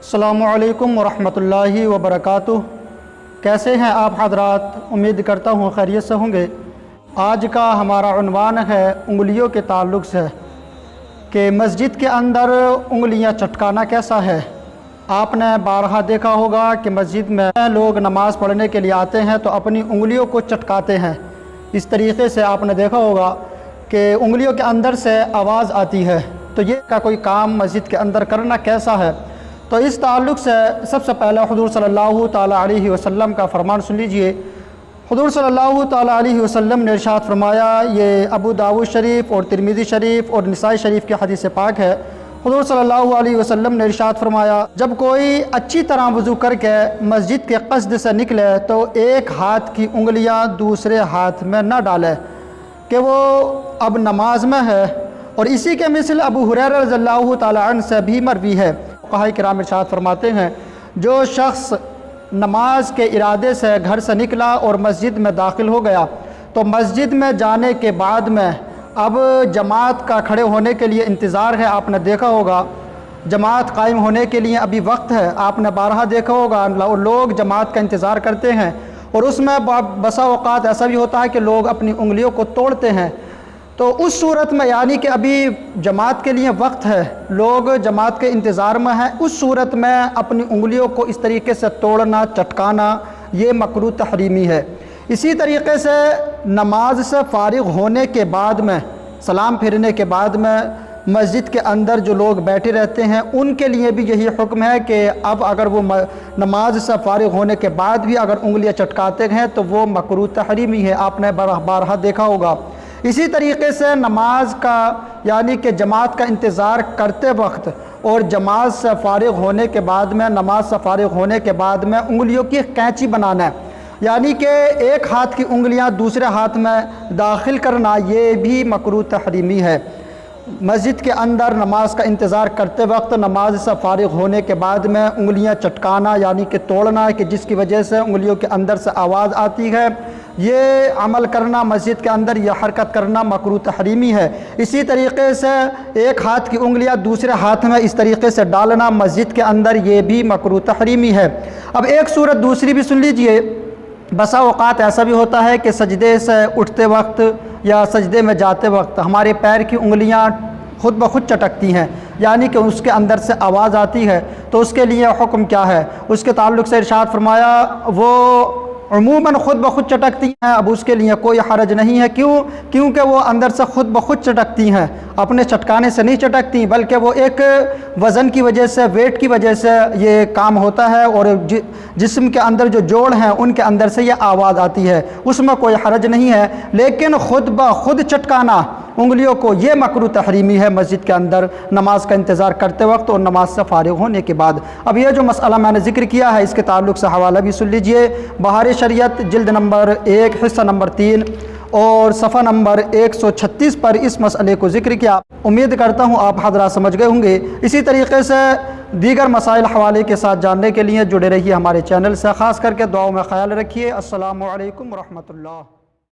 السلام علیکم ورحمۃ اللہ وبرکاتہ۔ کیسے ہیں آپ حضرات؟ امید کرتا ہوں خیریت سے ہوں گے۔ آج کا ہمارا عنوان ہے انگلیوں کے تعلق سے کہ مسجد کے اندر انگلیاں چٹکانا کیسا ہے۔ آپ نے بارہا دیکھا ہوگا کہ مسجد میں لوگ نماز پڑھنے کے لیے آتے ہیں تو اپنی انگلیوں کو چٹکاتے ہیں۔ اس طریقے سے آپ نے دیکھا ہوگا کہ انگلیوں کے اندر سے آواز آتی ہے، تو یہ کا کوئی کام مسجد کے اندر کرنا کیسا ہے؟ تو اس تعلق سے سب سے پہلے حضور صلی اللہ تعالیٰ علیہ وسلم کا فرمان سن لیجئے۔ حضور صلی اللہ تعالیٰ علیہ وسلم نے ارشاد فرمایا، یہ ابو داؤد شریف اور ترمذی شریف اور نسائی شریف کی حدیث پاک ہے۔ حضور صلی اللہ علیہ وسلم نے ارشاد فرمایا، جب کوئی اچھی طرح وضو کر کے مسجد کے قصد سے نکلے تو ایک ہاتھ کی انگلیاں دوسرے ہاتھ میں نہ ڈالے کہ وہ اب نماز میں ہے، اور اسی کے مثل ابو ہریرہ رضی اللہ تعالیٰ عنہ سے بھی مروی ہے۔ فقہاء کرام ارشاد فرماتے ہیں، جو شخص نماز کے ارادے سے گھر سے نکلا اور مسجد میں داخل ہو گیا تو مسجد میں جانے کے بعد میں اب جماعت کا کھڑے ہونے کے لیے انتظار ہے۔ آپ نے دیکھا ہوگا جماعت قائم ہونے کے لیے ابھی وقت ہے۔ آپ نے بارہا دیکھا ہوگا لوگ جماعت کا انتظار کرتے ہیں، اور اس میں بسا اوقات ایسا بھی ہوتا ہے کہ لوگ اپنی انگلیوں کو توڑتے ہیں۔ تو اس صورت میں یعنی کہ ابھی جماعت کے لیے وقت ہے، لوگ جماعت کے انتظار میں ہیں، اس صورت میں اپنی انگلیوں کو اس طریقے سے توڑنا چٹکانا یہ مکروہ تحریمی ہے۔ اسی طریقے سے نماز سے فارغ ہونے کے بعد میں سلام پھیرنے کے بعد میں مسجد کے اندر جو لوگ بیٹھے رہتے ہیں ان کے لیے بھی یہی حکم ہے کہ اب اگر وہ نماز سے فارغ ہونے کے بعد بھی اگر انگلیاں چٹکاتے ہیں تو وہ مکروہ تحریمی ہے۔ آپ نے بارہا دیکھا ہوگا۔ اسی طریقے سے نماز کا یعنی کہ جماعت کا انتظار کرتے وقت اور جماعت سے فارغ ہونے کے بعد میں نماز سے فارغ ہونے کے بعد میں انگلیوں کی قینچی بنانا ہے، یعنی کہ ایک ہاتھ کی انگلیاں دوسرے ہاتھ میں داخل کرنا، یہ بھی مکروہ تحریمی ہے۔ مسجد کے اندر نماز کا انتظار کرتے وقت نماز سے فارغ ہونے کے بعد میں انگلیاں چٹکانا یعنی کہ توڑنا کہ جس کی وجہ سے انگلیوں کے اندر سے آواز آتی ہے، یہ عمل کرنا مسجد کے اندر یہ حرکت کرنا مکروہ تحریمی ہے۔ اسی طریقے سے ایک ہاتھ کی انگلیاں دوسرے ہاتھ میں اس طریقے سے ڈالنا مسجد کے اندر یہ بھی مکروہ تحریمی ہے۔ اب ایک صورت دوسری بھی سن لیجئے۔ بسا اوقات ایسا بھی ہوتا ہے کہ سجدے سے اٹھتے وقت یا سجدے میں جاتے وقت ہمارے پیر کی انگلیاں خود بخود چٹکتی ہیں، یعنی کہ اس کے اندر سے آواز آتی ہے، تو اس کے لیے حکم کیا ہے؟ اس کے تعلق سے ارشاد فرمایا، وہ عموماً خود بخود چٹکتی ہیں، اب اس کے لیے کوئی حرج نہیں ہے۔ کیونکہ وہ اندر سے خود بخود چٹکتی ہیں، اپنے چٹکانے سے نہیں چٹکتی، بلکہ وہ ایک وزن کی وجہ سے ویٹ کی وجہ سے یہ کام ہوتا ہے، اور جسم کے اندر جو جوڑ ہیں ان کے اندر سے یہ آواز آتی ہے، اس میں کوئی حرج نہیں ہے۔ لیکن خود بخود چٹکانا انگلیوں کو یہ مکروہ تحریمی ہے مسجد کے اندر نماز کا انتظار کرتے وقت اور نماز سے فارغ ہونے کے بعد۔ اب یہ جو مسئلہ میں نے ذکر کیا ہے اس کے تعلق سے حوالہ بھی سن لیجئے۔ بہار شریعت جلد نمبر 1 حصہ نمبر 3 اور صفحہ نمبر 136 پر اس مسئلے کو ذکر کیا۔ امید کرتا ہوں آپ حضرات سمجھ گئے ہوں گے۔ اسی طریقے سے دیگر مسائل حوالے کے ساتھ جاننے کے لیے جڑے رہیے ہمارے چینل سے، خاص کر کے دعاؤں میں خیال رکھیے۔ السلام علیکم ورحمۃ اللہ۔